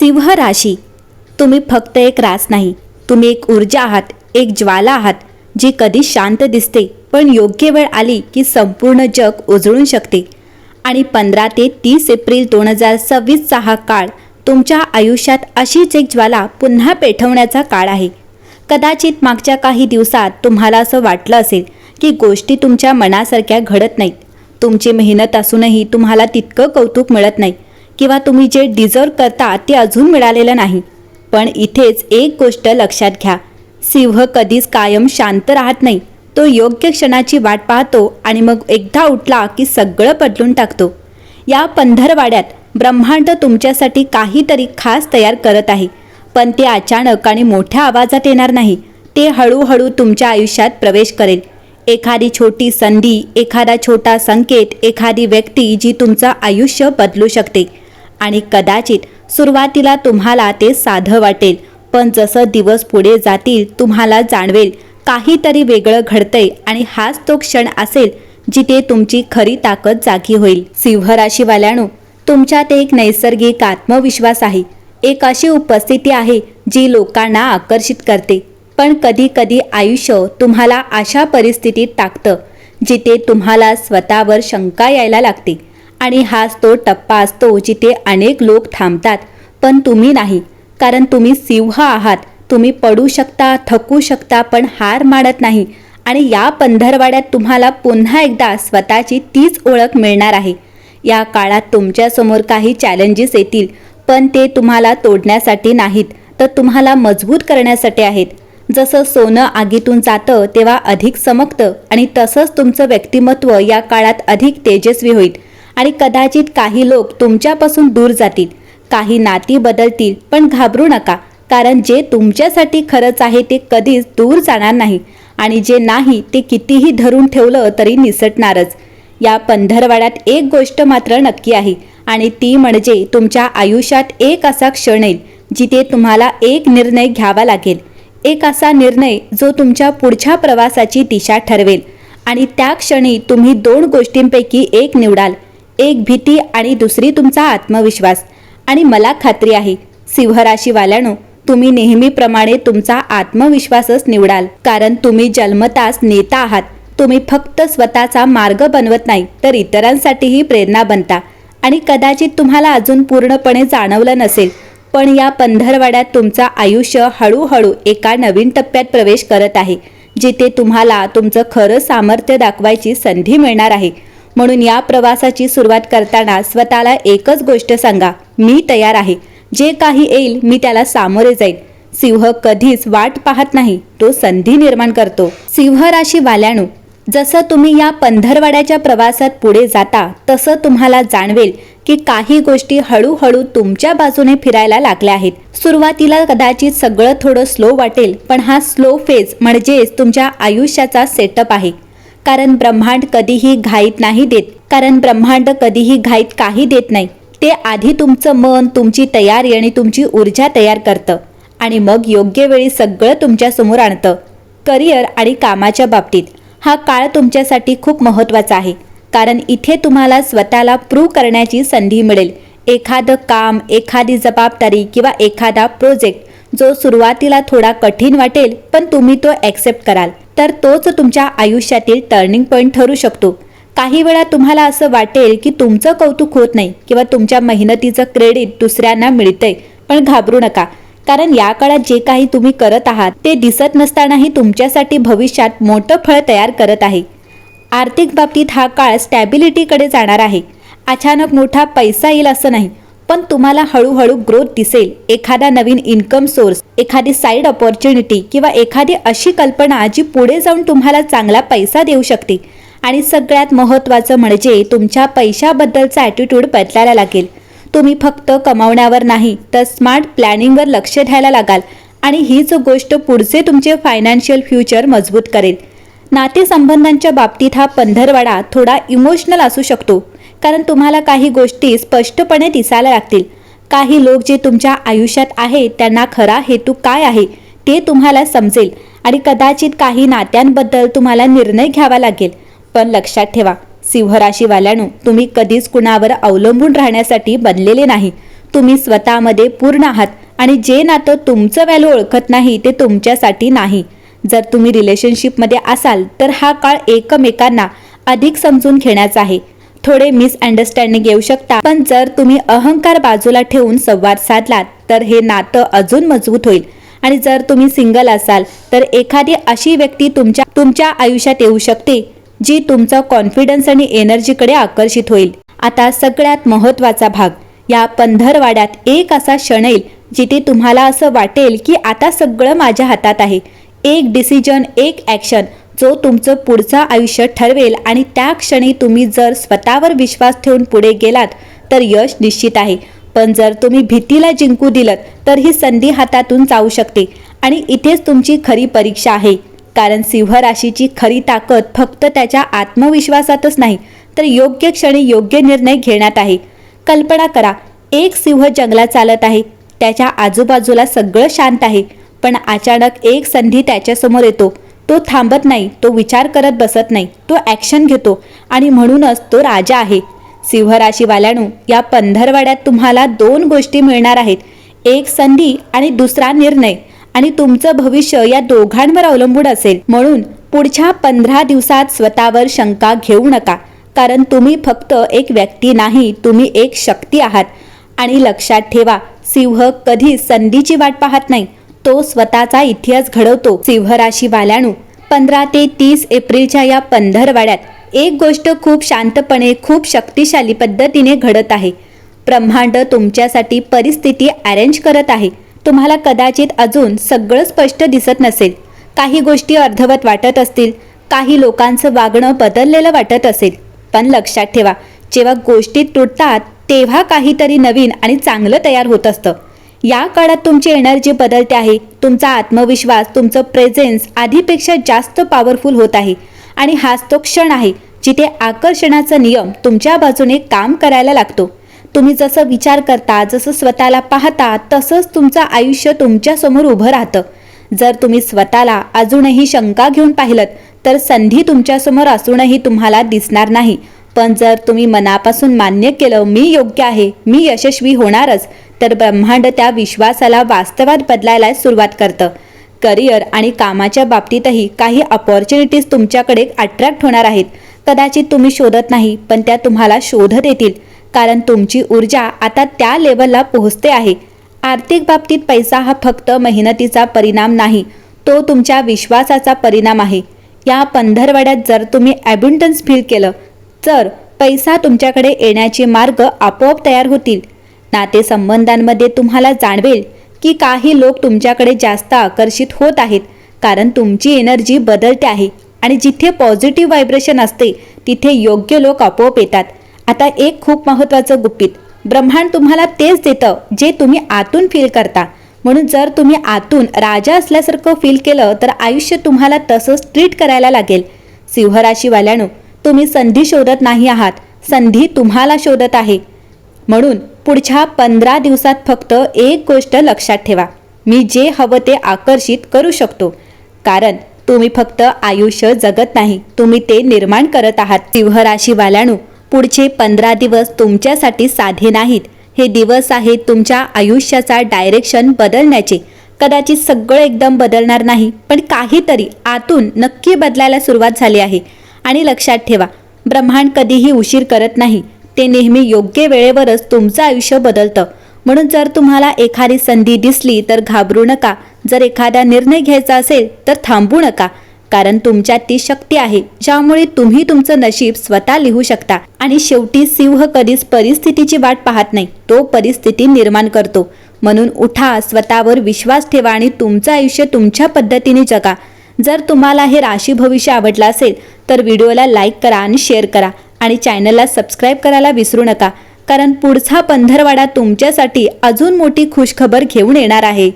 सिंह राशी, तुम्ही फक्त एक रास नाही, तुम्ही एक ऊर्जा आहात, एक ज्वाला आहात जी कधी शांत दिसते पण योग्य वेळ आली की संपूर्ण जग उजळून शकते. आणि 15 ते 30 एप्रिल 2026चा हा काळ तुमच्या आयुष्यात अशीच एक ज्वाला पुन्हा पेटवण्याचा काळ आहे. कदाचित मागच्या काही दिवसात तुम्हाला असं वाटलं असेल की गोष्टी तुमच्या मनासारख्या घडत नाहीत. तुमची मेहनत असूनही तुम्हाला तितकं कौतुक मिळत नाही किंवा तुम्ही जे डिझर्व करता ते अजून मिळालेलं नाही. पण इथेच एक गोष्ट लक्षात घ्या, सिंह कधीच कायम शांत राहत नाही. तो योग्य क्षणाची वाट पाहतो आणि मग एकदा उठला की सगळं बदलून टाकतो. या पंधरवाड्यात ब्रह्मांड तुमच्यासाठी काहीतरी खास तयार करत आहे, पण ते अचानक आणि मोठ्या आवाजात येणार नाही. ते हळूहळू तुमच्या आयुष्यात प्रवेश करेल. एखादी छोटी संधी, एखादा छोटा संकेत, एखादी व्यक्ती जी तुमचं आयुष्य बदलू शकते. आणि कदाचित सुरुवातीला तुम्हाला ते साधं वाटेल, पण जसं दिवस पुढे जातील तुम्हाला जाणवेल काहीतरी वेगळं घडतंय आणि हाच तो क्षण असेल जिथे तुमची खरी ताकद जागी होईल. सिंह राशीवाल्यांनो, तुमच्यात एक नैसर्गिक आत्मविश्वास आहे. एक अशी उपस्थिती आहे जी लोकांना आकर्षित करते. पण कधी कधी आयुष्य तुम्हाला अशा परिस्थितीत टाकतं जिथे तुम्हाला स्वतःवर शंका यायला लागते. आणि हाच तो टप्पा असतो जिथे अनेक लोक थांबतात, पण तुम्ही नाही. कारण तुम्ही सिंह आहात. तुम्ही पडू शकता, थकू शकता, पण हार मानत नाही. आणि या पंधरवाड्यात तुम्हाला पुन्हा एकदा स्वतःची तीच ओळख मिळणार आहे. या काळात तुमच्यासमोर काही चॅलेंजेस येतील, पण ते तुम्हाला तोडण्यासाठी नाहीत, तर तुम्हाला मजबूत करण्यासाठी आहेत. जसं सोनं आगीतून जातं तेव्हा अधिक चमकतं, आणि तसंच तुमचं व्यक्तिमत्व या काळात अधिक तेजस्वी होईल. आणि कदाचित काही लोक तुमच्यापासून दूर जातील, काही नाती बदलतील, पण घाबरू नका. कारण जे तुमच्यासाठी खरंच आहे ते कधीच दूर जाणार नाही, आणि जे नाही ते कितीही धरून ठेवलं तरी निसटणारच. या पंधरवाड्यात एक गोष्ट मात्र नक्की आहे, आणि ती म्हणजे तुमच्या आयुष्यात एक असा क्षण येईल जिथे तुम्हाला एक निर्णय घ्यावा लागेल. एक असा निर्णय जो तुमच्या पुढच्या प्रवासाची दिशा ठरवेल. आणि त्या क्षणी तुम्ही 2 गोष्टींपैकी एक निवडाल, एक भीती आणि दुसरी तुमचा आत्मविश्वास. आणि मला खात्री आहे सिंह राशीवाल्यांनो, तुम्ही नेहमीप्रमाणे तुमचा आत्मविश्वासच निवडाल. कारण तुम्ही जन्मताच नेता आहात. तुम्ही फक्त स्वतःचा मार्ग बनवत नाही, तर इतरांसाठीही प्रेरणा बनता. आणि कदाचित तुम्हाला अजून पूर्णपणे जाणवलं नसेल, पण या पंधरवाड्यात तुमचं आयुष्य हळूहळू एका नवीन टप्प्यात प्रवेश करत आहे, जिथे तुम्हाला तुमचं खरं सामर्थ्य दाखवायची संधी मिळणार आहे. म्हणून या प्रवासाची सुरुवात करताना स्वतःला एकच गोष्ट सांगा, मी तयार आहे. जे काही येईल मी त्याला सामोरे जाईल. सिंह कधीच वाट पाहत नाही, तो संधी निर्माण करतो. सिंह राशीवाल्यांनो, जसं तुम्ही या पंधरवाड्याच्या प्रवासात पुढे जाता तसं तुम्हाला जाणवेल की काही गोष्टी हळूहळू तुमच्या बाजूने फिरायला लागल्या आहेत. सुरुवातीला कदाचित सगळं थोडं स्लो वाटेल, पण हा स्लो फेज म्हणजेच तुमच्या आयुष्याचा सेटअप आहे. कारण ब्रह्मांड कधीही घाईत काही देत नाही. ते आधी तुमचं मन, तुमची तयारी आणि तुमची ऊर्जा तयार करतं, आणि मग योग्य वेळी सगळं तुमच्यासमोर आणतं. करिअर आणि कामाच्या बाबतीत हा काळ तुमच्यासाठी खूप महत्त्वाचा आहे. कारण इथे तुम्हाला स्वतःला प्रूव्ह करण्याची संधी मिळेल. एखादं काम, एखादी जबाबदारी किंवा एखादा प्रोजेक्ट जो सुरुवातीला थोडा कठीण वाटेल, पण तुम्ही तो ॲक्सेप्ट कराल, तर तोच तुमच्या आयुष्यातील टर्निंग पॉईंट ठरू शकतो. काही वेळा तुम्हाला असं वाटेल की तुमचं कौतुक होत नाही किंवा तुमच्या मेहनतीचं क्रेडिट दुसऱ्यांना मिळतंय, पण घाबरू नका. कारण या काळात जे काही तुम्ही करत आहात ते दिसत नसतानाही तुमच्यासाठी भविष्यात मोठं फळ तयार करत आहे. आर्थिक बाबतीत हा काळ स्टॅबिलिटीकडे जाणार आहे. अचानक मोठा पैसा येईल असं नाही, पण तुम्हाला हळूहळू ग्रोथ दिसेल. एखादा नवीन इन्कम सोर्स, एखादी साईड अपॉर्च्युनिटी किंवा एखादी अशी कल्पना जी पुढे जाऊन तुम्हाला चांगला पैसा देऊ शकते. आणि सगळ्यात महत्त्वाचं म्हणजे तुमच्या पैशाबद्दलचा ॲटिट्यूड बदलायला लागेल. तुम्ही फक्त कमावण्यावर नाही, तर स्मार्ट प्लॅनिंगवर लक्ष द्यायला लागाल. आणि हीच गोष्ट पुढचे तुमचे फायनान्शियल फ्युचर मजबूत करेल. नातेसंबंधांच्या बाबतीत हा पंधरवाडा थोडा इमोशनल असू शकतो, कारण तुम्हाला काही गोष्टी स्पष्टपणे दिसायला लागतील. काही लोक जे तुमच्या आयुष्यात आहेत त्यांना खरा हेतू काय आहे ते तुम्हाला समजेल, आणि कदाचित काही नात्यांबद्दल तुम्हाला निर्णय घ्यावा लागेल. पण लक्षात ठेवा सिंह राशीवाल्यांनो, तुम्ही कधीच कुणावर अवलंबून राहण्यासाठी बनलेले नाही. तुम्ही स्वतःमध्ये पूर्ण आहात आणि जे नातं तुमचं व्हॅल्यू ओळखत नाही ते तुमच्यासाठी नाही. जर तुम्ही रिलेशनशिपमध्ये असाल तर हा काळ एकमेकांना अधिक समजून घेण्याचा आहे. थोडे मिसअंडरस्टँडिंग येऊ शकता, पण जर तुम्ही अहंकार बाजूला ठेवून संवाद साधलात तर हे नातं अजून मजबूत होईल. आणि जर तुम्ही सिंगल असाल तर एखादी अशी व्यक्ती तुमच्या आयुष्यात येऊ शकते जी तुमचा कॉन्फिडन्स आणि एनर्जीकडे आकर्षित होईल. आता सगळ्यात महत्त्वाचा भाग, या पंधरवाड्यात एक असा क्षण येईल जिथे तुम्हाला असं वाटेल की आता सगळं माझ्या हातात आहे. एक डिसिजन, एक ॲक्शन जो तुमचं पुढचं आयुष्य ठरवेल. आणि त्या क्षणी तुम्ही जर स्वतःवर विश्वास ठेवून पुढे गेलात तर यश निश्चित आहे. पण जर तुम्ही भीतीला जिंकू दिलं तर ही संधी हातातून जाऊ शकते. आणि इथेच तुमची खरी परीक्षा आहे, कारण सिंह राशीची खरी ताकद फक्त त्याच्या आत्मविश्वासातच नाही तर योग्य क्षणी योग्य निर्णय घेण्यात आहे. कल्पना करा, एक सिंह जंगलात चालत आहे, त्याच्या आजूबाजूला सगळं शांत आहे, पण अचानक एक संधी त्याच्यासमोर येतो. तो थांबत नाही, तो विचार करत बसत नाही, तो ॲक्शन घेतो आणि म्हणूनच तो राजा आहे. सिंह राशीवाल्यांनो, या पंधरवाड्यात तुम्हाला 2 गोष्टी मिळणार आहेत, एक संधी आणि दुसरा निर्णय. आणि तुमचं भविष्य या दोघांवर अवलंबून असेल. म्हणून पुढच्या 15 दिवसात स्वतःवर शंका घेऊ नका, कारण तुम्ही फक्त एक व्यक्ती नाही, तुम्ही एक शक्ती आहात. आणि लक्षात ठेवा, सिंह कधीच संधीची वाट पाहत नाही, तो स्वतःचा इतिहास घडवतो. सिंह राशीवाल्यांनो, 15 ते 30 एप्रिलच्या या पंधरवाड्यात एक गोष्ट खूप शांतपणे, खूप शक्तिशाली पद्धतीने घडत आहे. ब्रह्मांड तुमच्यासाठी परिस्थिती अरेंज करत आहे. तुम्हाला कदाचित अजून सगळं स्पष्ट दिसत नसेल, काही गोष्टी अर्धवट वाटत असतील, काही लोकांचं वागणं बदललेलं वाटत असेल, पण लक्षात ठेवा, जेव्हा गोष्टी तुटतात तेव्हा काहीतरी नवीन आणि चांगलं तयार होत असतं. या काळात तुमची एनर्जी बदलते आहे, तुमचा आत्मविश्वास, तुमचं प्रेझेन्स आधीपेक्षा जास्त पॉवरफुल होत आहे. आणि हाच तो क्षण आहे जिथे आकर्षणाचा नियम तुमच्या बाजूने काम करायला लागतो. तुम्ही जसं विचार करता, जसं स्वतःला पाहता, तसंच तुमचं आयुष्य तुमच्यासमोर उभं राहतं. जर तुम्ही स्वतःला अजूनही शंका घेऊन पाहिलं तर संधी तुमच्यासमोर असूनही तुम्हाला दिसणार नाही. पण जर तुम्ही मनापासून मान्य केलं, मी योग्य आहे, मी यशस्वी होणारच, तर ब्रह्मांड त्या विश्वासाला वास्तवात बदलायला सुरुवात करतं. करिअर आणि कामाच्या बाबतीतही काही अपॉर्च्युनिटीज तुमच्याकडे अट्रॅक्ट होणार आहेत. कदाचित तुम्ही शोधत नाही, पण त्या तुम्हाला शोधत येतील, कारण तुमची ऊर्जा आता त्या लेवलला पोहोचते आहे. आर्थिक बाबतीत पैसा हा फक्त मेहनतीचा परिणाम नाही, तो तुमच्या विश्वासाचा परिणाम आहे. या पंधरवाड्यात जर तुम्ही ॲबंडन्स फील केलं तर पैसा तुमच्याकडे येण्याचे मार्ग आपोआप तयार होतील. नातेसंबंधांमध्ये तुम्हाला जाणवेल की काही लोक तुमच्याकडे जास्त आकर्षित होत आहेत, कारण तुमची एनर्जी बदलते आहे. आणि जिथे पॉझिटिव्ह व्हायब्रेशन असते तिथे योग्य लोक आपोआप येतात. आता एक खूप महत्त्वाचं गुपित, ब्रह्मांड तुम्हाला तेच देतं जे तुम्ही आतून फील करता. म्हणून जर तुम्ही आतून राजा असल्यासारखं फील केलं तर आयुष्य तुम्हाला तसंच ट्रीट करायला लागेल. सिंह राशीवाल्यांनो, तुम्ही संधी शोधत नाही आहात, संधी तुम्हाला शोधत आहे. म्हणून पुढच्या 15 दिवसात फक्त एक गोष्ट लक्षात ठेवा, मी जे हवं ते आकर्षित करू शकतो. कारण तुम्ही फक्त आयुष्य जगत नाही, तुम्ही ते निर्माण करत आहात. सिंह राशीवाल्यांनो, पुढचे 15 दिवस तुमच्यासाठी साधे नाहीत. हे दिवस आहेत तुमच्या आयुष्याचा डायरेक्शन बदलण्याचे. कदाचित सगळं एकदम बदलणार नाही, पण काहीतरी आतून नक्की बदलायला सुरुवात झाली आहे. आणि लक्षात ठेवा, ब्रह्मांड कधीही उशीर करत नाही, ते नेहमी योग्य वेळेवरच तुमचं आयुष्य बदलतं. म्हणून जर तुम्हाला एखादी संधी दिसली तर घाबरू नका. जर एखादा निर्णय घ्यायचा असेल तर थांबू नका, कारण तुमच्यात ती शक्ती आहे ज्यामुळे तुम्ही तुमचं नशीब स्वतः लिहू शकता. आणि शेवटी सिंह कधीच परिस्थितीची वाट पाहत नाही, तो परिस्थिती निर्माण करतो. म्हणून उठा, स्वतःवर विश्वास ठेवा आणि तुमचं आयुष्य तुमच्या पद्धतीने जगा. जर तुम्हाला हे राशी भविष्य आवडलं असेल तर व्हिडिओला लाईक करा आणि शेअर करा आणि चॅनलला सबस्क्राईब करायला विसरू नका, कारण पुढचा पंधरवाडा तुमच्यासाठी अजून मोठी खुशखबर घेऊन येणार आहे.